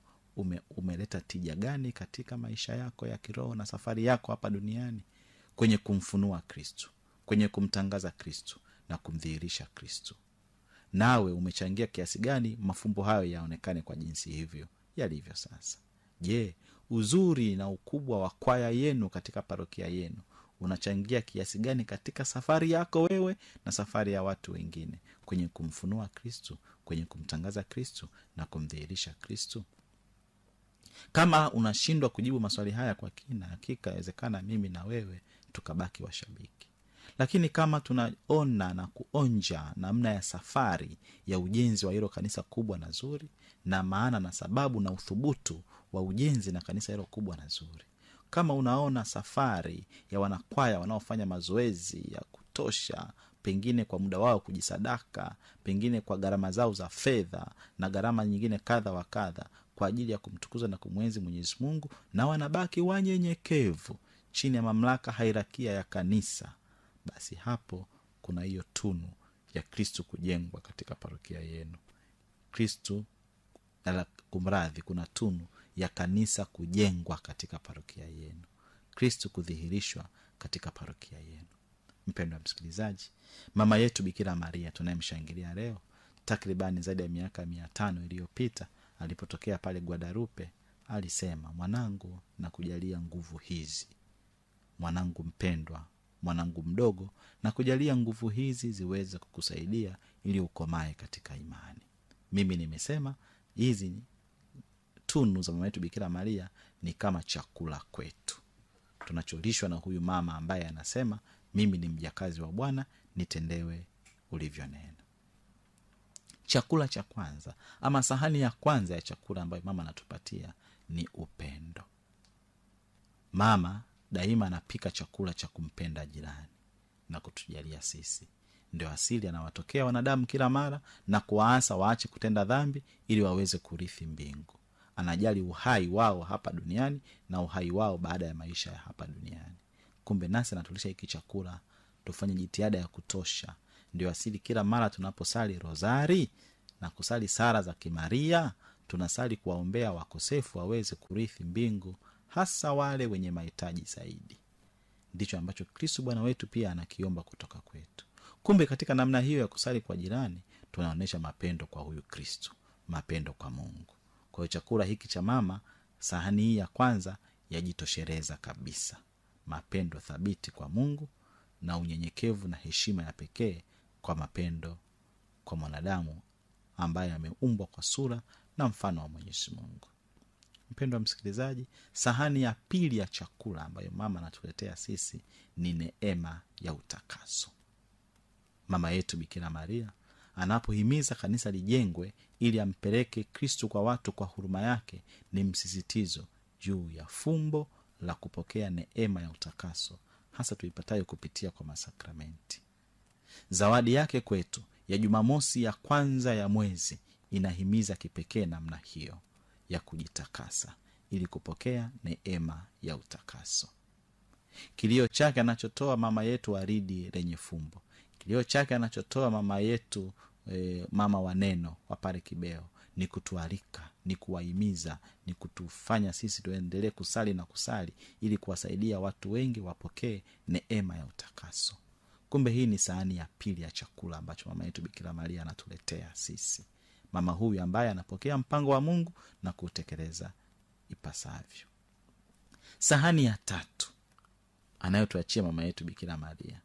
umeleta tija gani katika maisha yako ya kiroho na safari yako hapa duniani kwenye kumfunua Kristo, kwenye kumtangaza Kristo na kumdhihirisha Kristo? Nawe umechangia kiasi gani mafumbo hayo yaonekane kwa jinsi hivyo yalivyo sasa? Je, uzuri na ukubwa wa kwaya yenu katika parokia yenu unachangia kiasi gani katika safari yako wewe na safari ya watu wengine kwenye kumfunua Kristo, kwenye kumtangaza Kristo na kumdhihirisha Kristo? Kama unashindwa kujibu maswali haya kwa kina, hakika inawezekana mimi na wewe tukabaki washabiki. Lakini kama tunaona na kuonja namna ya safari ya ujenzi wa hilo kanisa kubwa na zuri, na maana na sababu na uthubutu wa ujenzi na kanisa hilo kubwa na zuri, kama unaona safari ya wanakwaya wanaofanya mazoezi ya kutosha, pengine kwa muda wao kujisadaka, pengine kwa gharama zao za fedha na gharama nyingine kadha wa kadha kwa ajili ya kumtukuza na kumwenzi Mwenyezi Mungu, na wanabaki wanyenyekevu chini ya mamlaka hierarkia ya kanisa, basi hapo kuna hiyo tunu ya Kristo kujengwa katika parokia yenu. Kuna tunu ya kanisa kujengwa katika parokia yenu, Kristo kudhihirishwa katika parokia yenu. Mpendwa msikilizaji, mama yetu Bikira Maria tunayemshangilia leo, takribani zaidi ya miaka 500 iliyopita, alipotokea pale Guadalupe, alisema, mwanangu, na kujalia nguvu hizi, mwanangu mpendwa, mwanangu mdogo, na kujalia nguvu hizi ziweze kukusaidia ili ukomae katika imani. Mimi nimesema hizi tunu za mama yetu Bikira Maria ni kama chakula kwetu, tunacholishwa na huyu mama ambaye anasema, mimi ni mjakazi wa Bwana, nitendewe ulivyonena. Chakula cha kwanza ama sahani ya kwanza ya chakula ambayo mama anatupatia ni upendo. Mama daima anapika chakula cha kumpenda jirani na kutujalia sisi. Ndio asili anawatokea wanadamu kila mara na kuwaasa waache kutenda dhambi ili waweze kurithi mbingu. Anajali uhai wao hapa duniani na uhai wao baada ya maisha ya hapa duniani. Kumbe nasi anatulisha hiki chakula, tufanye jitihada ya kutosha. Ndio asili kila mara tunaposali rozari na kusali sala za Kimaria, tunasali kuwaombea wakosefu waweze kurithi mbingu, hasa wale wenye mahitaji zaidi. Ndicho ambacho Kristo Bwana wetu pia anakiomba kutoka kwetu. Kumbe katika namna hiyo ya kusali kwa jirani, tunaonesha mapendo kwa huyu Kristo, mapendo kwa Mungu. Kwa hiyo chakula hiki cha mama, sahani hii ya kwanza, yajitosheleza kabisa. Mapendo thabiti kwa Mungu na unyenyekevu na heshima ya pekee kwa mapendo kwa mwanadamu ambaye ameumbwa kwa sura na mfano wa Mwenyezi Mungu. Mpendwa msikilizaji, sahani ya pili ya chakula ambayo mama anatuletea sisi ni neema ya utakaso. Mama yetu Bikira Maria anapohimiza kanisa lijengwe ili ampeleke Kristo kwa watu kwa huruma yake, ni msisitizo juu ya fumbo la kupokea neema ya utakaso, hasa tuipatayo kupitia kwa masakramenti. Zawadi yake kwetu ya Jumamosi ya kwanza ya mwezi inahimiza kipekee namna hiyo ya kujitakasa ili kupokea neema ya utakaso. Kilio chake anachotoa mama yetu waridi lenye fumbo, kilio chake anachotoa mama yetu mama wa neno wa pale Kibeo, ni kutualika, ni kuwahimiza, ni kutufanya sisi tuendelee kusali na kusali ili kuwasaidia watu wengi wapokee neema ya utakaso. Kumbe hii ni sahani ya pili ya chakula ambacho mama yetu Bikira Maria anatuletea sisi. Mama huyu ambaye anapokea mpango wa Mungu na kutekeleza ipasavyo. Sahani ya tatu anayotuachia mama yetu Bikira Maria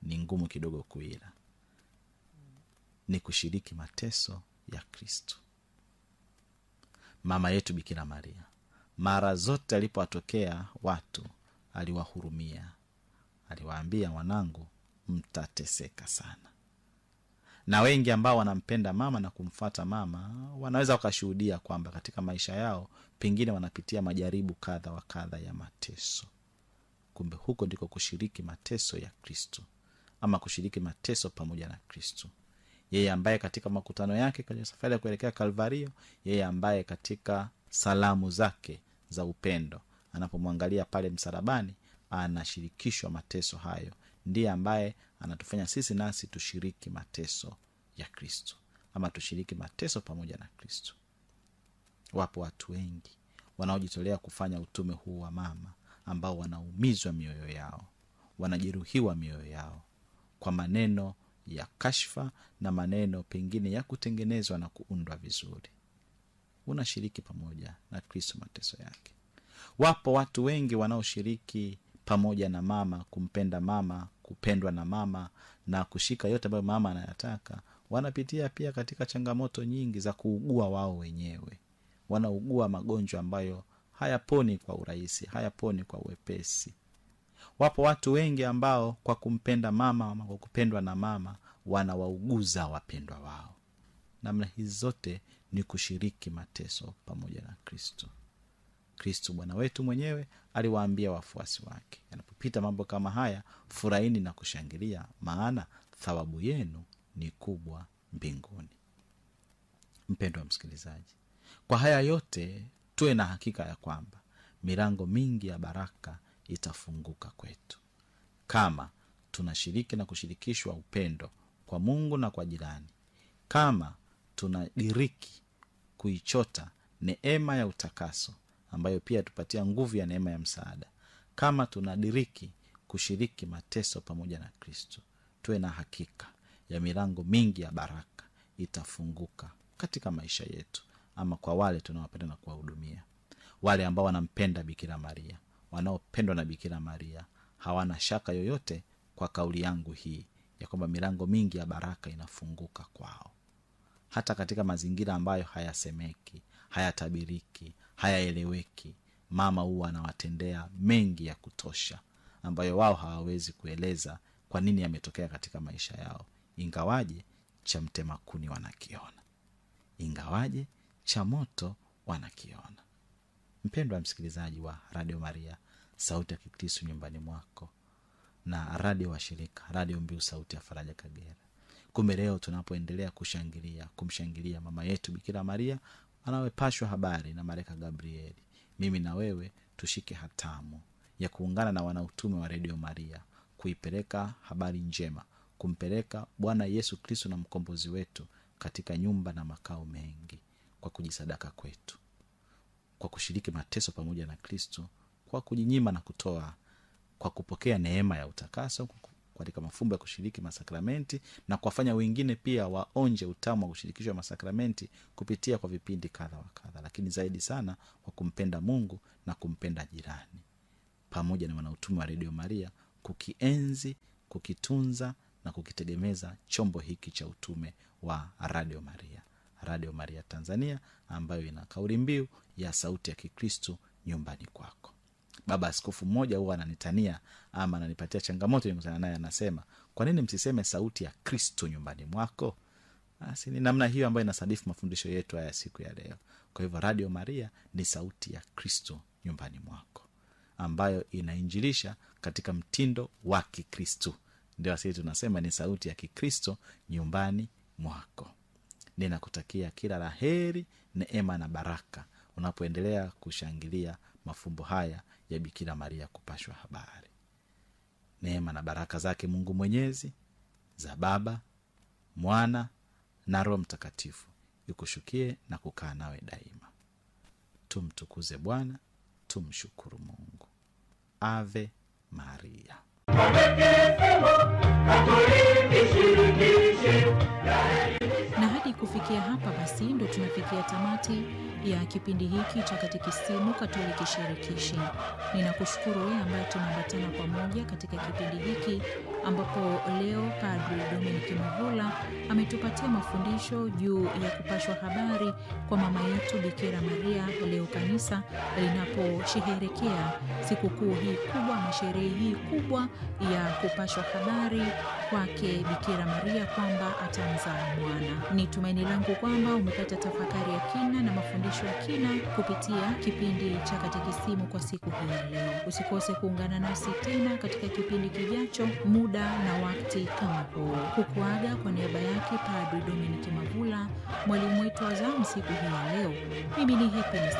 ni ngumu kidogo kuila. Ni kushiriki mateso ya Kristo. Mama yetu Bikira Maria mara zote alipowatokea watu aliwahurumia. Aliwaambia, wanangu, mtateseka sana. Na wengi ambao wanampenda mama na kumfuata mama wanaweza wakashuhudia kwamba katika maisha yao pengine wanapitia majaribu kadha wa kadha ya mateso. Kumbe huko ndiko kushiriki mateso ya Kristo, ama kushiriki mateso pamoja na Kristo. Yeye ambaye katika makutano yake kwenye safari ya kuelekea Kalvario, yeye ambaye katika salamu zake za upendo anapomwangalia pale msalabani anashirikishwa mateso hayo, ndiye ambaye anatufanya sisi nasi tushiriki mateso ya Kristo, ama tushiriki mateso pamoja na Kristo. Wapo watu wengi wanaojitolea kufanya utume huu wa mama, ambao wanaumizwa mioyo yao, wanajeruhiwa mioyo yao kwa maneno ya kashfa na maneno pengine ya kutengenezwa na kuundwa vizuri. Unashiriki pamoja na Kristo mateso yake. Wapo watu wengi wanaoshiriki pamoja na mama, kumpenda mama, kupendwa na mama na kushika yote ambayo mama anayataka. Wanapitia pia katika changamoto nyingi za kuugua wao wenyewe. Wanaugua magonjwa ambayo hayaponi kwa urahisi, hayaponi kwa uwepesi. Wapo watu wengi ambao kwa kumpenda mama ama kwa kupendwa na mama wanawauguza wapendwa wao. Namna hizi zote ni kushiriki mateso pamoja na Kristo. Kristo Bwana wetu mwenyewe aliwaambia wafuasi wake, yanapopita mambo kama haya, furahini na kushangilia, maana thawabu yenu ni kubwa mbinguni. Mpendwa msikilizaji, kwa haya yote tuwe na hakika ya kwamba milango mingi ya baraka itafunguka kwetu kama tunashiriki na kushirikishwa upendo kwa Mungu na kwa jirani, kama tunadiriki kuichota neema ya utakaso ambayo pia tupatia nguvu ya neema ya msaada, kama tunadiriki kushiriki mateso pamoja na Kristo, tuwe na hakika ya milango mingi ya baraka itafunguka katika maisha yetu, ama kwa wale tunawapenda na kuwahudumia. Wale ambao wanampenda Bikira Maria, wanaopendwa na Bikira Maria, hawana shaka yoyote kwa kauli yangu hii ya kwamba milango mingi ya baraka inafunguka kwao. Hata katika mazingira ambayo hayasemeki, hayatabiriki, hayaeleweki, mama huwa anawatendea mengi ya kutosha ambayo wao hawawezi kueleza kwa nini yametokea katika maisha yao. Ingawaje cha mtema kuni wanakiona, ingawaje cha moto wanakiona. Mpendwa msikilizaji wa Radio Maria, sauti ya Kikristo nyumbani mwako, na radio wa shirika Radio Mbiu sauti ya Faraja Kagera. Kumbe leo tunapoendelea kumshangilia mama yetu Bikira Maria anawepashwa habari na Malaika Gabrieli, mimi na wewe tushike hatamu ya kuungana na wanautume wa Radio Maria kuipeleka habari njema, kumpeleka Bwana Yesu Kristo na mkombozi wetu katika nyumba na makao mengi, kwa kujisadaka kwetu, kwa kushiriki mateso pamoja na Kristo, kwa kujinyima na kutoa, kwa kupokea neema ya utakaso katika mafumbo ya kushiriki masakramenti, na kuwafanya wengine pia waonje utamu wa kushirikishwa masakramenti kupitia kwa vipindi kadha wa kadha, lakini zaidi sana kwa kumpenda Mungu na kumpenda jirani, pamoja na wanautume wa Radio Maria kukienzi, kukitunza na kukitegemeza chombo hiki cha utume wa Radio Maria, Radio Maria Tanzania, ambayo ina kauli mbiu ya sauti ya Kikristo nyumbani kwako. Baba askofu mmoja huwa ananitania ama ananipatia changamoto nikutana naye, anasema, kwa nini msiseme sauti ya Kristo nyumbani mwako? Basi ni namna hiyo ambayo inasadifu mafundisho yetu haya siku ya leo. Kwa hivyo Radio Maria ni sauti ya Kristo nyumbani mwako, ambayo inainjilisha katika mtindo wa Kikristo. Ndio sisi tunasema ni sauti ya Kikristo nyumbani mwako. Ninakutakia kila laheri, neema na baraka unapoendelea kushangilia mafumbo haya ya Bikira Maria kupashwa habari. Neema na baraka zake Mungu Mwenyezi, za Baba, Mwana na Roho Mtakatifu ikushukie na kukaa nawe daima. Tumtukuze Bwana, tumshukuru Mungu. Ave Maria. Na hadi kufikia hapa basi ndo tunafikia tamati ya kipindi hiki cha Katekisimu Katoliki Shirikishi. Ninakushukuru wewe ambaye tumeambatana pamoja katika kipindi hiki, ambapo leo Padri Dominic Mavula ametupatia mafundisho juu ya kupashwa habari kwa mama yetu Bikira Maria, leo kanisa linaposherehekea sikukuu hii kubwa na sherehe hii kubwa ya kupashwa habari kwake Bikira Maria kwamba atamzaa mwana. Ni tumaini langu kwamba umepata tafakari ya kina na mafundisho ya kina kupitia kipindi cha Katekisimu kwa siku hii ya leo. Usikose kuungana nasi tena katika kipindi kijacho, muda na wakati kama huu. Kukuaga kwa niaba yake Padri Dominic Mavula, mwalimu wetu wa zamu siku hii ya leo, mimi ni Happiness.